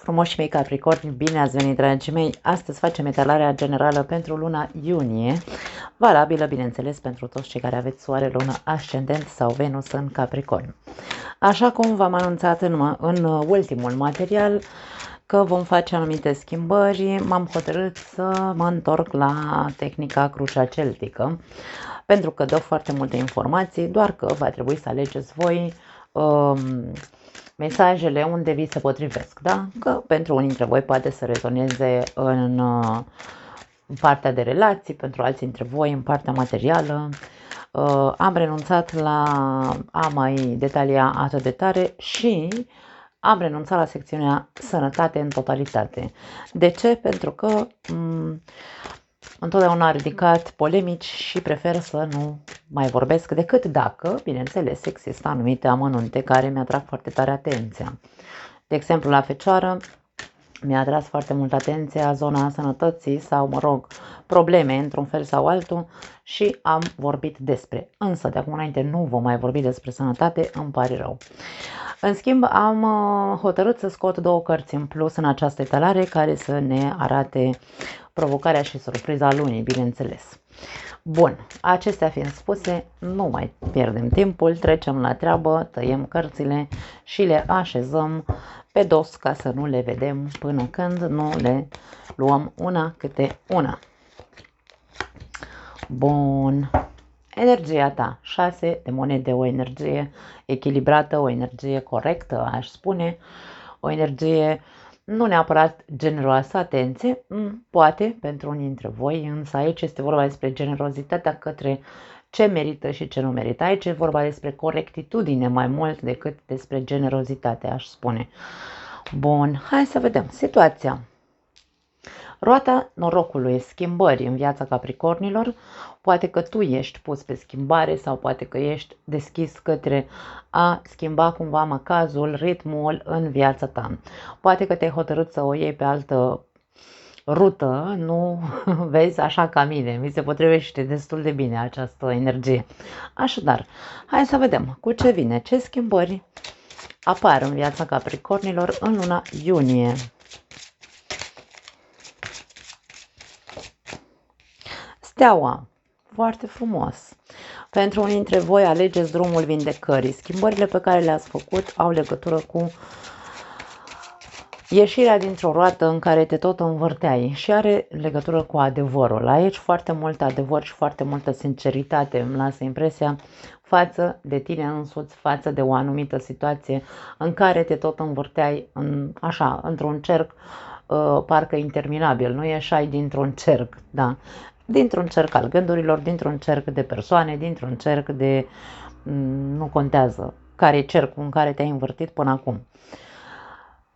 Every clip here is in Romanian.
Frumoși mei Capricorni, bine ați venit, dragii mei! Astăzi facem etalarea generală pentru luna iunie, valabilă, bineînțeles, pentru toți cei care aveți soare, lună, ascendent sau Venus în Capricorn. Așa cum v-am anunțat în ultimul material că vom face anumite schimbări, m-am hotărât să mă întorc la tehnica crucea celtică, pentru că dă foarte multe informații, doar că va trebui să alegeți voi mesajele unde vi se potrivesc, da? Că pentru unii dintre voi poate să rezoneze în partea de relații, pentru alții dintre voi în partea materială. Am renunțat la a mai detalia atât de tare și am renunțat la secțiunea sănătate în totalitate. De ce? Pentru că întotdeauna a ridicat polemici și prefer să nu mai vorbesc decât dacă, bineînțeles, există anumite amănunte care mi-atrag foarte tare atenția. De exemplu, la Fecioară mi-a atras foarte mult atenția zona sănătății sau, mă rog, probleme într-un fel sau altul și am vorbit despre. Însă, de acum înainte nu vom mai vorbi despre sănătate, îmi pare rău. În schimb, am hotărât să scot două cărți în plus în această etalare care să ne arate provocarea și surpriza lunii, bineînțeles. Bun, acestea fiind spuse, nu mai pierdem timpul, trecem la treabă, tăiem cărțile și le așezăm pe dos ca să nu le vedem până când nu le luăm una câte una. Bun. Energia ta, 6 de monede, o energie echilibrată, o energie corectă, aș spune, o energie nu neapărat generoasă, atenție, poate pentru unii dintre voi, însă aici este vorba despre generozitatea către ce merită și ce nu merită. Aici e vorba despre corectitudine mai mult decât despre generozitate, aș spune. Bun, hai să vedem situația. Roata norocului, schimbări în viața Capricornilor, poate că tu ești pus pe schimbare sau poate că ești deschis către a schimba cumva macazul, ritmul în viața ta. Poate că te-ai hotărât să o iei pe altă rută, nu vezi așa ca mine, mi se potrivește destul de bine această energie. Așadar, hai să vedem cu ce vine, ce schimbări apar în viața Capricornilor în luna iunie. Steaua, foarte frumos. Pentru unii dintre voi alegeți drumul vindecării. Schimbările pe care le-ați făcut au legătură cu ieșirea dintr-o roată în care te tot învârteai și are legătură cu adevărul. Aici foarte mult adevăr și foarte multă sinceritate îmi lasă impresia față de tine însuți, față de o anumită situație în care te tot învârteai așa, într-un cerc parcă interminabil, nu ieșai dintr-un cerc, da? Dintr-un cerc al gândurilor, dintr-un cerc de persoane, dintr-un cerc de, nu contează care e cercul în care te-ai învârtit până acum.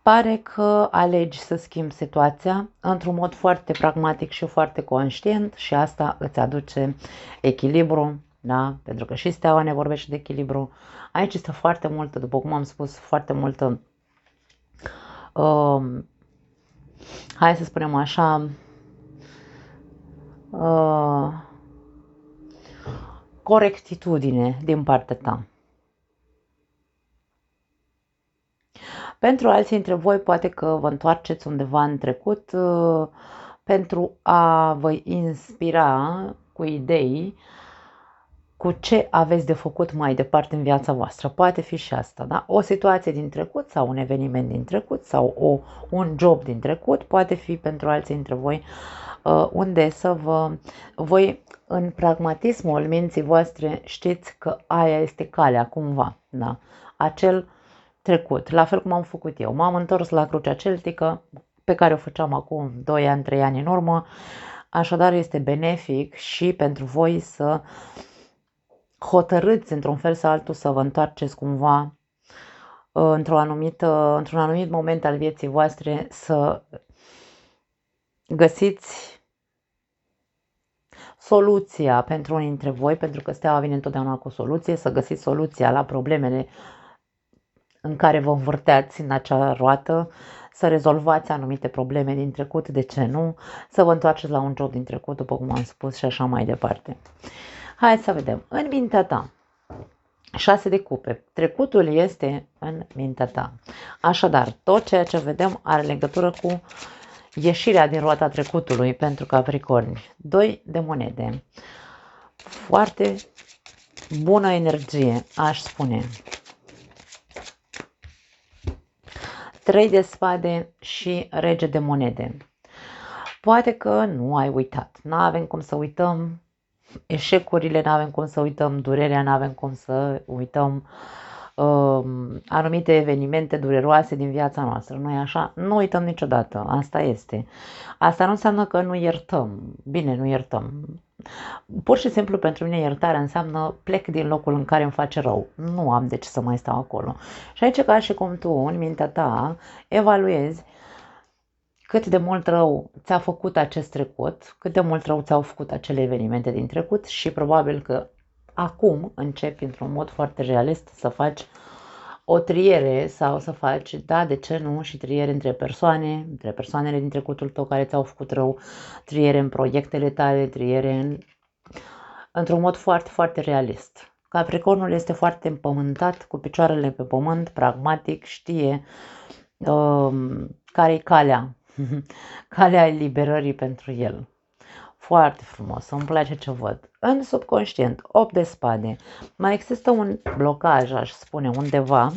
Pare că alegi să schimbi situația într-un mod foarte pragmatic și foarte conștient și asta îți aduce echilibru, da? Pentru că și steaua ne vorbește de echilibru. Aici este foarte multă, după cum am spus, foarte multă, hai să spunem așa, corectitudine din partea ta. Pentru alții dintre voi poate că vă întoarceți undeva în trecut pentru a vă inspira cu idei cu ce aveți de făcut mai departe în viața voastră. Poate fi și asta, da? O situație din trecut sau un eveniment din trecut sau un job din trecut, poate fi pentru alții dintre voi unde să voi în pragmatismul minții voastre știți că aia este calea cumva, da? Acel trecut, la fel cum am făcut eu. M-am întors la crucea celtică pe care o făceam acum 2 ani, 3 ani în urmă, așadar este benefic și pentru voi să hotărâți într-un fel sau altul să vă întoarceți cumva într-un anumit moment al vieții voastre să găsiți soluția pentru unii dintre voi, pentru că steaua vine întotdeauna cu soluție, să găsiți soluția la problemele în care vă învârteați în acea roată, să rezolvați anumite probleme din trecut, de ce nu, să vă întoarceți la un job din trecut, după cum am spus, și așa mai departe. Hai să vedem. În mintea ta, 6 de cupe. Trecutul este în mintea ta. Așadar, tot ceea ce vedem are legătură cu ieșirea din roata trecutului pentru Capricorni. 2 de monede. Foarte bună energie, aș spune. 3 de spade și rege de monede. Poate că nu ai uitat. Nu avem cum să uităm eșecurile, nu avem cum să uităm durerea, nu avem cum să uităm anumite evenimente dureroase din viața noastră. Nu e așa? Nu uităm niciodată. Asta este. Asta nu înseamnă că nu iertăm. Bine, nu iertăm. Pur și simplu pentru mine iertarea înseamnă plec din locul în care îmi face rău. Nu am de ce să mai stau acolo. Și aici ca și cum tu în mintea ta evaluezi cât de mult rău ți-a făcut acest trecut, cât de mult rău ți-au făcut acele evenimente din trecut și probabil că acum începi într-un mod foarte realist să faci o triere sau să faci, da, de ce nu, și triere între persoanele din trecutul tău care ți-au făcut rău, triere în proiectele tale, triere într-un mod foarte, foarte realist. Capricornul este foarte împământat, cu picioarele pe pământ, pragmatic, știe care-i calea, calea eliberării pentru el. Foarte frumos, îmi place ce văd. În subconștient, 8 de spade. Mai există un blocaj, aș spune, undeva.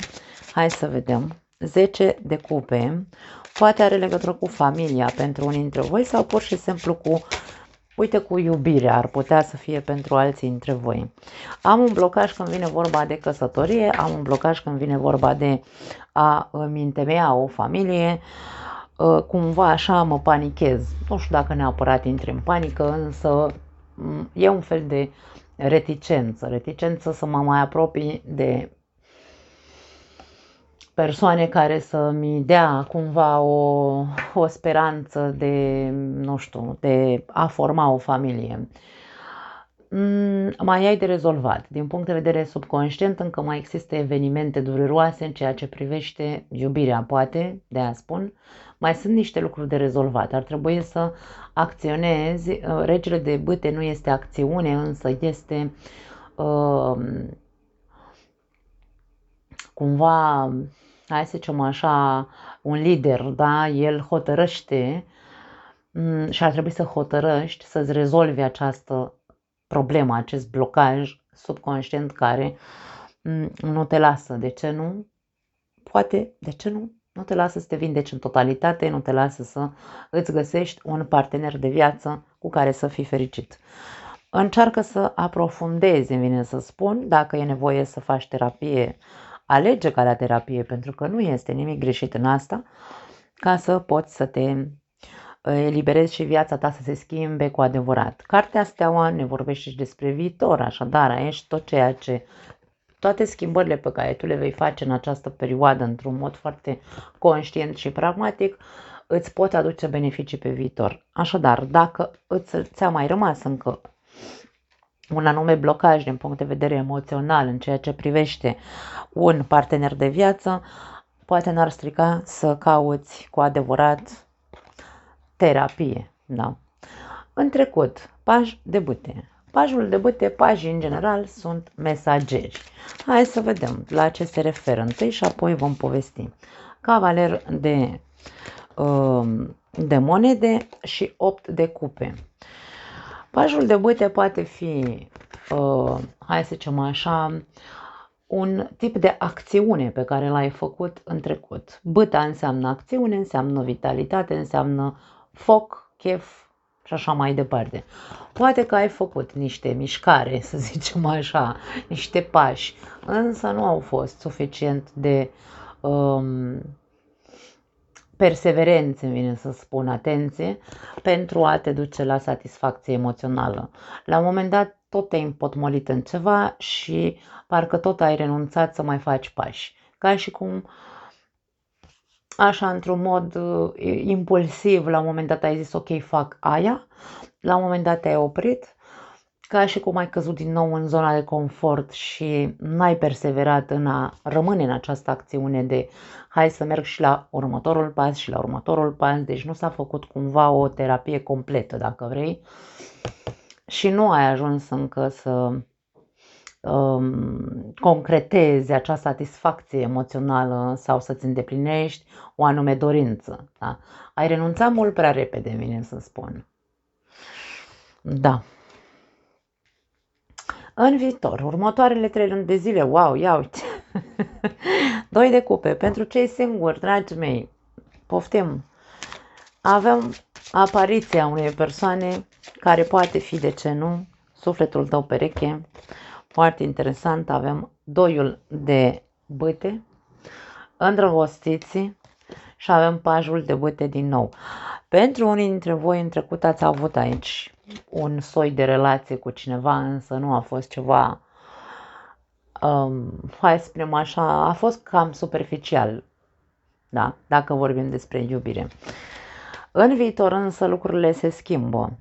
Hai să vedem. 10 de cupe. Poate are legătură cu familia pentru unii dintre voi sau pur și simplu cu, uite, cu iubirea. Ar putea să fie pentru alții dintre voi. Am un blocaj când vine vorba de căsătorie, am un blocaj când vine vorba de a îmi întemeia o familie. Cumva așa mă panichez. Nu știu dacă neapărat intri în panică, însă e un fel de reticență să mă mai apropii de persoane care să-mi dea cumva o speranță de, nu știu, de a forma o familie. Mai ai de rezolvat. Din punct de vedere subconștient, încă mai există evenimente dureroase în ceea ce privește iubirea, poate, de a spun. Mai sunt niște lucruri de rezolvat. Ar trebui să acționezi. Regele de bâte nu este acțiune, însă este cumva, hai să zicem așa, un lider, da? El hotărăște și ar trebui să hotărăști să-ți rezolvi această problemă, acest blocaj subconștient care nu te lasă. De ce nu? Poate, de ce nu? Nu te lasă să te vindeci în totalitate, nu te lasă să îți găsești un partener de viață cu care să fii fericit. Încearcă să aprofundezi, îmi vine să spun, dacă e nevoie să faci terapie, alege calea terapie, pentru că nu este nimic greșit în asta, ca să poți să te eliberezi și viața ta să se schimbe cu adevărat. Cartea Steaua ne vorbește și despre viitor, așadar aici toate schimbările pe care tu le vei face în această perioadă într-un mod foarte conștient și pragmatic îți pot aduce beneficii pe viitor. Așadar, dacă ți-a mai rămas încă un anume blocaj din punct de vedere emoțional în ceea ce privește un partener de viață, poate n-ar strica să cauți cu adevărat terapie. Da. În trecut, paj de bâte. Pajul de bâte, pajii în general sunt mesageri. Hai să vedem la ce se referă întâi și apoi vom povesti. Cavaler de monede și 8 de cupe. Pajul de bâte poate fi, hai să zicem așa, un tip de acțiune pe care l-ai făcut în trecut. Bâta înseamnă acțiune, înseamnă vitalitate, înseamnă foc, chef și așa mai departe. Poate că ai făcut niște mișcare, să zicem așa, niște pași, însă nu au fost suficient de perseverență, vine să spun, atenție, pentru a te duce la satisfacție emoțională. La un moment dat tot te-ai împotmolit în ceva și parcă tot ai renunțat să mai faci pași. Ca și cum, așa, într-un mod impulsiv, la un moment dat ai zis ok, fac aia, la un moment dat te-ai oprit, ca și cum ai căzut din nou în zona de confort și n-ai perseverat în a rămâne în această acțiune de hai să merg și la următorul pas și la următorul pas, deci nu s-a făcut cumva o terapie completă, dacă vrei, și nu ai ajuns încă să concretezi acea satisfacție emoțională sau să-ți îndeplinești o anume dorință. Da? Ai renunțat mult prea repede, vine să spun. Da. În viitor, următoarele 3 luni de zile, wow, ia uite. 2 de cupe, pentru cei singuri, dragii mei, poftim. Avem apariția unei persoane care poate fi, de ce nu, sufletul tău pereche. Foarte interesant, avem 2 de bâte, îndrăgostiții și avem pajul de bâte din nou. Pentru unii dintre voi în trecut ați avut aici un soi de relație cu cineva, însă nu a fost ceva, hai să spunem așa, a fost cam superficial, da? Dacă vorbim despre iubire. În viitor însă lucrurile se schimbă.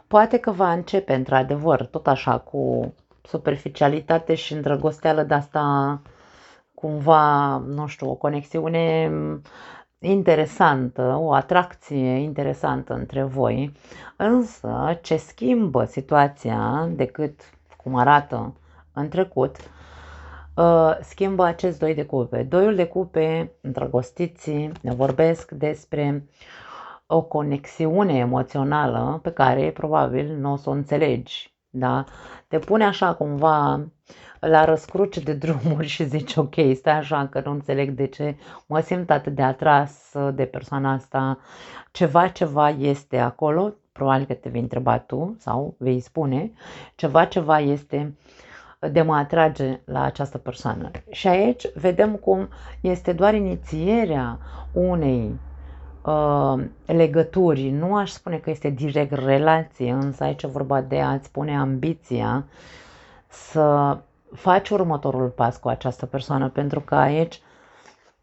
Poate că va începe într-adevăr tot așa cu superficialitate și îndrăgosteală de asta cumva, nu știu, o conexiune interesantă, o atracție interesantă între voi, însă ce schimbă situația decât cum arată în trecut, schimbă acest 2 de cupe. 2 de cupe, îndrăgostiții, ne vorbesc despre o conexiune emoțională pe care probabil nu o să o înțelegi, da? Te pune așa cumva la răscruce de drumuri și zici ok, stai așa că nu înțeleg de ce mă simt atât de atras de persoana asta, ceva este acolo, probabil că te vei întreba tu sau vei spune, ceva este de mă atrage la această persoană. Și aici vedem cum este doar inițierea unei legături, nu aș spune că este direct relație, însă aici e vorba de a-ți pune ambiția să faci următorul pas cu această persoană, pentru că aici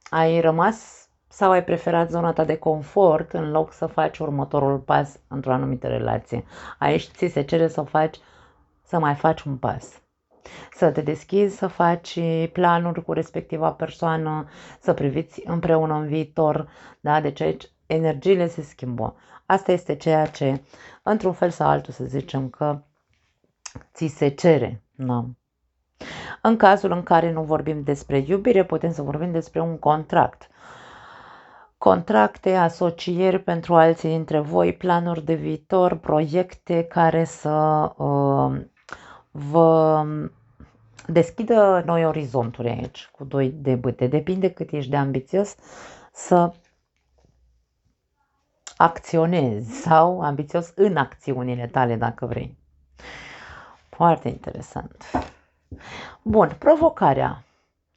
ai rămas sau ai preferat zona ta de confort în loc să faci următorul pas într-o anumită relație. Aici ți se cere să mai faci un pas. Să te deschizi, să faci planuri cu respectiva persoană, să priviți împreună în viitor, da? Deci aici energiile se schimbă. Asta este ceea ce, într-un fel sau altul, să zicem că ți se cere. Da? În cazul în care nu vorbim despre iubire, putem să vorbim despre un contract. Contracte, asocieri pentru alții dintre voi, planuri de viitor, proiecte care să vă deschidă noi orizonturi aici, cu 2 de bâte. Depinde cât ești de ambițios să acționezi sau ambițios în acțiunile tale, dacă vrei. Foarte interesant. Bun, provocarea.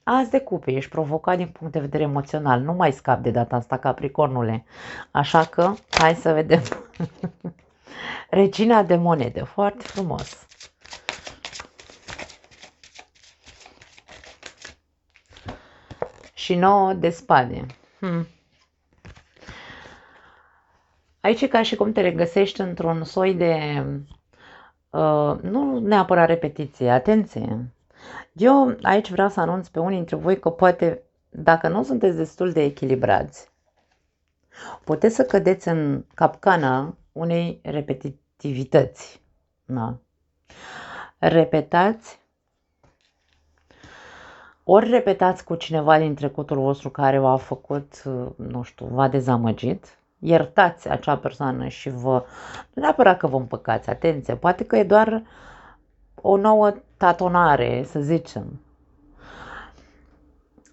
Azi de cupe, ești provocat din punct de vedere emoțional. Nu mai scapi de data asta, Capricornule. Așa că, hai să vedem. Regina de monede, foarte frumos. Și 9 de spade. Aici e ca și cum te regăsești într-un soi de, nu neapărat repetiție, atenție. Eu aici vreau să anunț pe unii dintre voi că poate, dacă nu sunteți destul de echilibrați, puteți să cădeți în capcana unei repetitivități. Da? Ori repetați cu cineva din trecutul vostru care v-a făcut, nu știu, v-a dezamăgit, iertați acea persoană și nu neapărat că vă împăcați, atenție, poate că e doar o nouă tatonare, să zicem.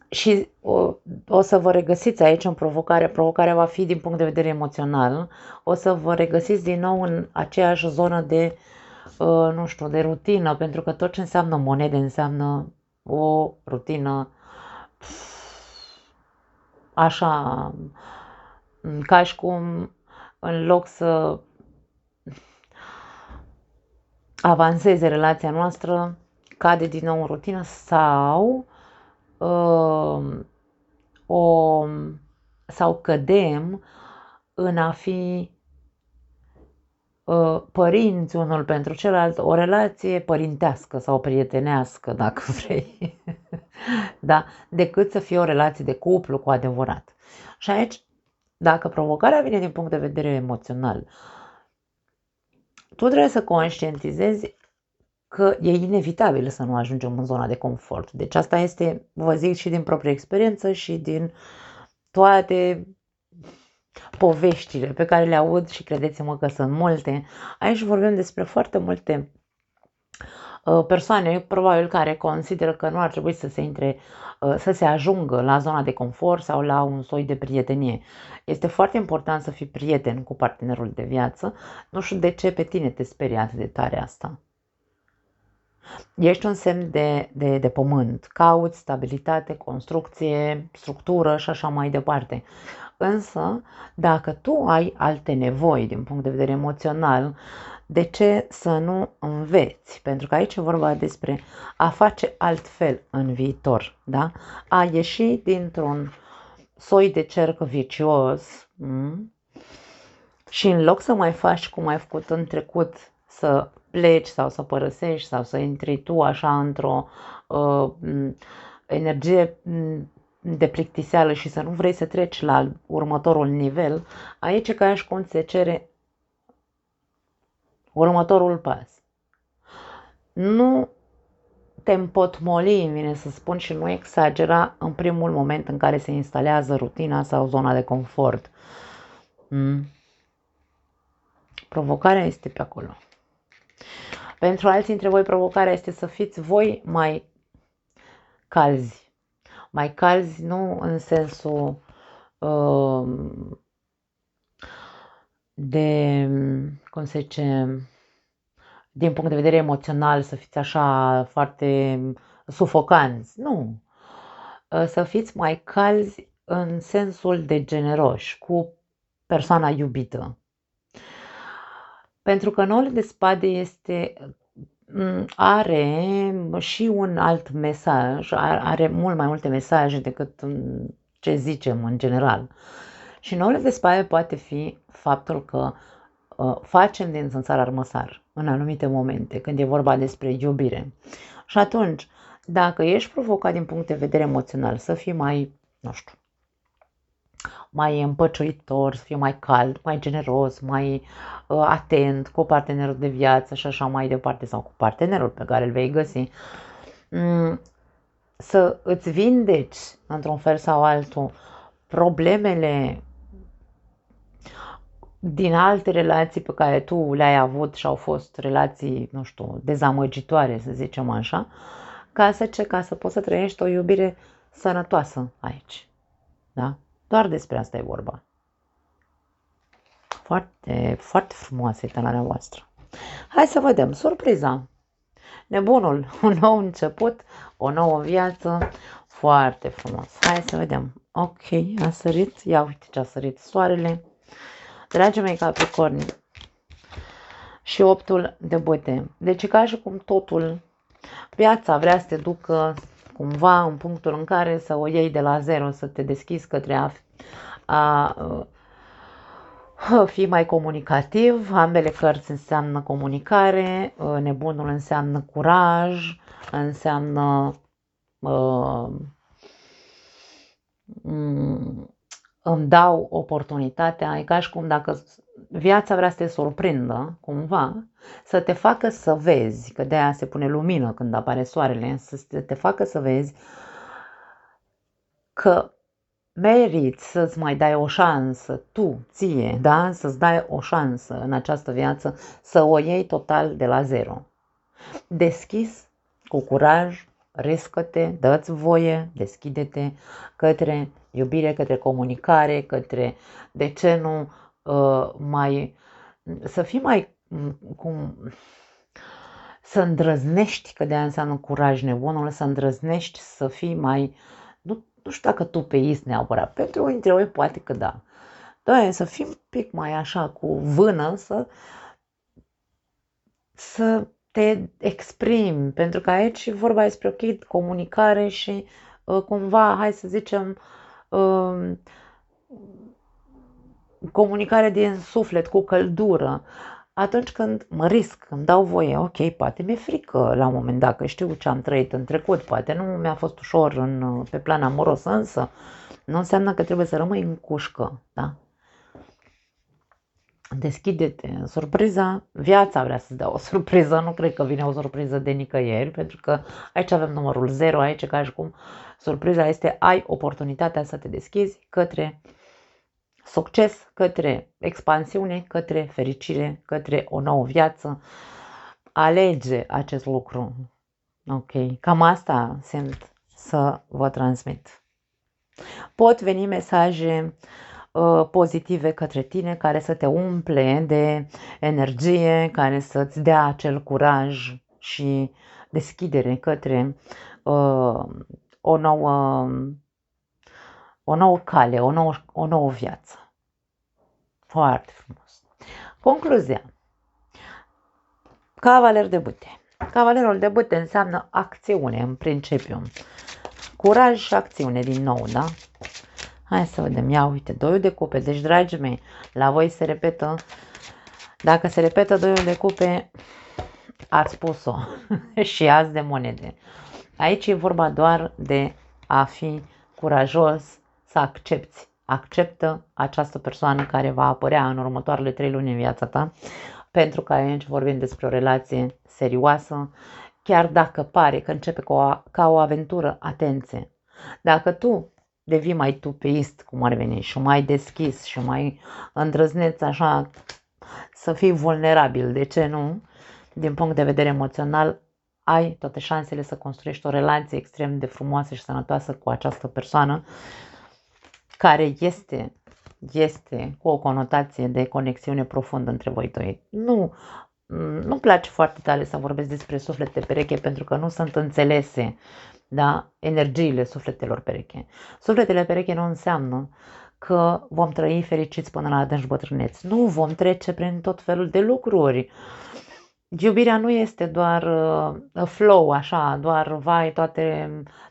Și o să vă regăsiți aici în provocare. Provocarea va fi din punct de vedere emoțional. O să vă regăsiți din nou în aceeași zonă de, nu știu, de rutină, pentru că tot ce înseamnă monede înseamnă o rutină așa, ca și cum în loc să avanseze relația noastră, cade din nou în rutină sau sau cădem în a fi părinți unul pentru celălalt, o relație părintească sau prietenească, dacă vrei, da? Decât să fie o relație de cuplu cu adevărat. Și aici, dacă provocarea vine din punct de vedere emoțional, tu trebuie să conștientizezi că e inevitabil să nu ajungem în zona de confort. Deci asta este, vă zic, și din proprie experiență și din toate poveștile pe care le aud și credeți-mă că sunt multe. Aici vorbim despre foarte multe persoane, probabil, care consideră că nu ar trebui să se intre, să se ajungă la zona de confort sau la un soi de prietenie. Este foarte important să fii prieten cu partenerul de viață. Nu știu de ce pe tine te sperie atât de tare asta. Ești un semn de pământ, cauți stabilitate, construcție, structură și așa mai departe. Însă, dacă tu ai alte nevoi din punct de vedere emoțional, de ce să nu înveți? Pentru că aici e vorba despre a face altfel în viitor, da? A ieși dintr-un soi de cerc vicios și în loc să mai faci cum ai făcut în trecut, să pleci sau să părăsești sau să intri tu așa într-o energie de plictiseală și să nu vrei să treci la următorul nivel, aici e ca și cum ți se cere următorul pas. Nu te împotmoli, îmi vine să spun, și nu exagera în primul moment în care se instalează rutina sau zona de confort. Provocarea este pe acolo. Pentru alții dintre voi provocarea este să fiți voi mai calzi. Mai calzi nu în sensul de, cum se zice, din punct de vedere emoțional, să fiți așa foarte sufocanți. Nu. Să fiți mai calzi în sensul de generoși cu persoana iubită. Pentru că noul de spade are și un alt mesaj, are mult mai multe mesaje decât ce zicem în general. Și noul de spade poate fi faptul că facem din țânțar armăsar în anumite momente, când e vorba despre iubire. Și atunci, dacă ești provocat din punct de vedere emoțional, să fii mai, nu știu, mai împăciuitor, să fii mai cald, mai generos, mai atent cu partenerul de viață și așa mai departe, sau cu partenerul pe care îl vei găsi, să îți vindeci într-un fel sau altul problemele din alte relații pe care tu le-ai avut și au fost relații, nu știu, dezamăgitoare, să zicem așa, ca să poți să trăiești o iubire sănătoasă aici. Da? Doar despre asta e vorba. Foarte, foarte frumoasă e talarea voastră. Hai să vedem. Surpriza. Nebunul. Un nou început. O nouă viață. Foarte frumos. Hai să vedem. Ok, a sărit. Ia uite ce a sărit soarele. Dragii mei Capricorni. Și 8 de bâte. Deci ca și cum totul, viața vrea să te ducă cumva în punctul în care să o iei de la zero, să te deschizi către a fi mai comunicativ. Ambele cărți înseamnă comunicare, nebunul înseamnă curaj, înseamnă îmi dau oportunitatea, e ca și cum dacă viața vrea să te surprindă cumva, să te facă să vezi, că de aia se pune lumină când apare soarele, să te facă să vezi că meriți să-ți mai dai o șansă, tu, ție, da? Să-ți dai o șansă în această viață, să o iei total de la zero. Deschis, cu curaj, riscă-te, dă-ți voie, deschide-te către iubire, către comunicare, către, de ce nu, să fii mai, să îndrăznești, că de aia înseamnă curaj nebunul, să îndrăznești, să fii mai, nu știu dacă tu pe is neapărat, pentru unii dintre voi poate că da. Da, să fii un pic mai așa cu vână, să te exprimi, pentru că aici e vorba despre ok, comunicare și cumva, hai să zicem, comunicare din suflet, cu căldură. Atunci când mă risc, îmi dau voie, ok, poate mi-e frică la un moment dat, că știu ce am trăit în trecut, poate nu mi-a fost ușor pe plan amoros, însă nu înseamnă că trebuie să rămâi în cușcă, da? Deschide-te. Surpriza, viața vrea să-ți dea o surpriză, nu cred că vine o surpriză de nicăieri, pentru că aici avem numărul 0, aici ca și cum surpriza este ai oportunitatea să te deschizi către succes, către expansiune, către fericire, către o nouă viață. Alege acest lucru. Ok, cam asta simt să vă transmit. Pot veni mesaje pozitive către tine, care să te umple de energie, care să-ți dea acel curaj și deschidere către o nouă cale, o nouă viață. Foarte frumos. Concluzia. Cavaler de bâte. Cavalerul de bâte înseamnă acțiune în principiu. Curaj și acțiune din nou, da? Hai să vedem, ia uite, 2 de cupe, deci dragii mei, la voi se repetă, dacă se repetă 2 de cupe, ați spus-o, și azi de monede. Aici e vorba doar de a fi curajos, să accepti, acceptă această persoană care va apărea în următoarele 3 luni în viața ta, pentru că aici vorbim despre o relație serioasă, chiar dacă pare că începe ca o aventură, atenție, dacă tu devii mai tupeist, cum ar veni, și mai deschis și mai îndrăzneț, așa, să fii vulnerabil, de ce nu? Din punct de vedere emoțional, ai toate șansele să construiești o relație extrem de frumoasă și sănătoasă cu această persoană, care este cu o conotație de conexiune profundă între voi doi. Nu-mi place foarte tare să vorbesc despre suflete pereche, pentru că nu sunt înțelese, da, energiile sufletelor pereche. Sufletele pereche nu înseamnă că vom trăi fericiți până la adânci bătrâneți. Nu, vom trece prin tot felul de lucruri. Iubirea nu este doar flow, așa, doar vai,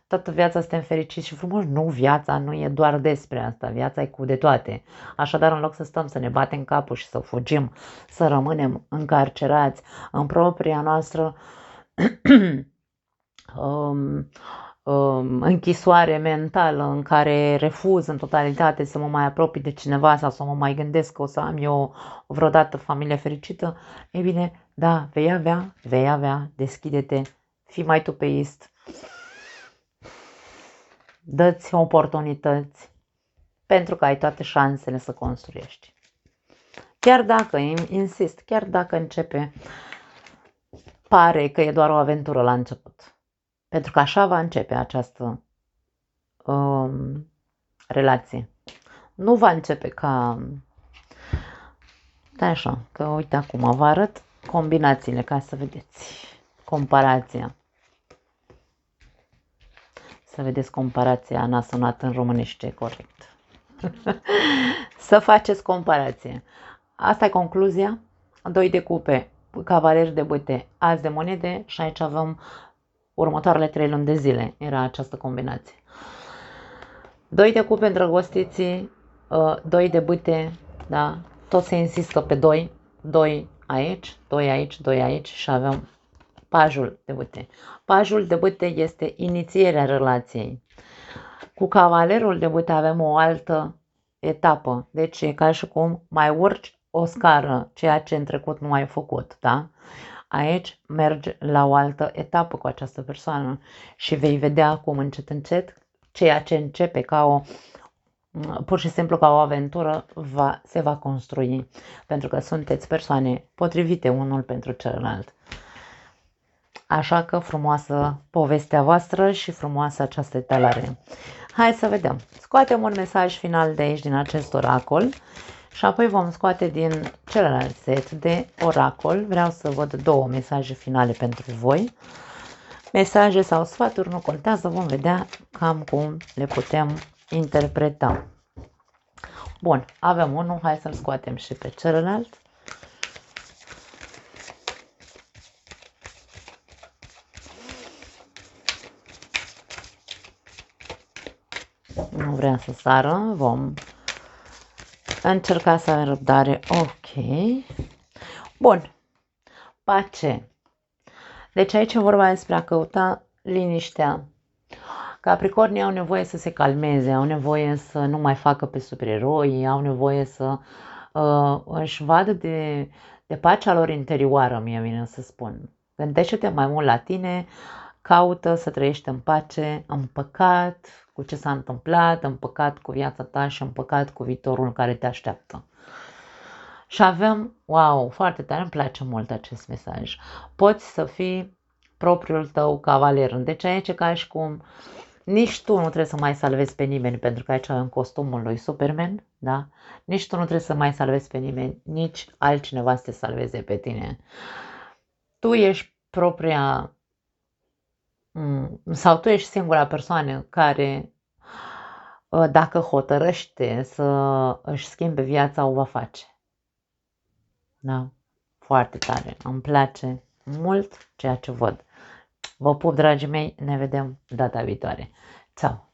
toată viața suntem fericiți și frumos. Nu, viața nu e doar despre asta, viața e cu de toate. Așadar, în loc să stăm să ne batem capul și să fugim, să rămânem încarcerați în propria noastră închisoare mentală în care refuz în totalitate să mă mai apropii de cineva sau să mă mai gândesc că o să am eu vreodată familie fericită, e bine, da, vei avea, deschide-te, fii mai tupeist, dă-ți oportunități, pentru că ai toate șansele să construiești. Chiar dacă, insist, chiar dacă pare că e doar o aventură la început. Pentru că așa va începe această relație. Nu va începe ca... Da, așa, că uite acum vă arăt combinațiile ca să vedeți comparația. Să vedeți comparația, n-a sunat în românește corect. Să faceți comparație. Asta e concluzia. 2 de cupe, cavaler de bâte, as de monede și aici avem următoarele 3 luni de zile. Era această combinație. 2 de cupe îndrăgostiții, 2 de bâte, da? Tot se insistă pe 2, 2 aici, 2 aici, 2 aici și avem pajul de bâte. Pajul de bâte este inițierea relației. Cu cavalerul de bâte avem o altă etapă, deci e ca și cum mai urci o scară, ceea ce în trecut nu ai făcut, da? Aici mergi la o altă etapă cu această persoană și vei vedea acum încet ceea ce începe pur și simplu ca o aventură se va construi, pentru că sunteți persoane potrivite unul pentru celălalt. Așa că frumoasă povestea voastră și frumoasă această etalare. Hai să vedem. Scoatem un mesaj final de aici din acest oracol și apoi vom scoate din celălalt set de oracol. Vreau să văd 2 mesaje finale pentru voi. Mesaje sau sfaturi, nu contează, vom vedea cam cum le putem interpreta. Bun, avem unul, hai să-l scoatem și pe celălalt. Nu vrea să sară, vom încerca să avem răbdare. Ok. Bun. Pace. Deci aici e vorba despre a căuta liniștea. Capricornii au nevoie să se calmeze, au nevoie să nu mai facă pe supereroi, au nevoie să își vad de pacea lor interioară, mie vine să spun. Gândește-te mai mult la tine, caută să trăiești în pace, împăcat cu ce s-a întâmplat, împăcat cu viața ta și împăcat cu viitorul care te așteaptă. Și avem, wow, foarte tare, îmi place mult acest mesaj. Poți să fii propriul tău cavaler. Deci aici e ca și cum nici tu nu trebuie să mai salvezi pe nimeni, pentru că aici avem costumul lui Superman, da? Nici tu nu trebuie să mai salvezi pe nimeni, nici altcineva să te salveze pe tine. Tu ești propria, sau tu ești singura persoană care, dacă hotărăște să își schimbe viața, o va face. Da? Foarte tare. Îmi place mult ceea ce văd. Vă pup, dragii mei, ne vedem data viitoare. Ceau!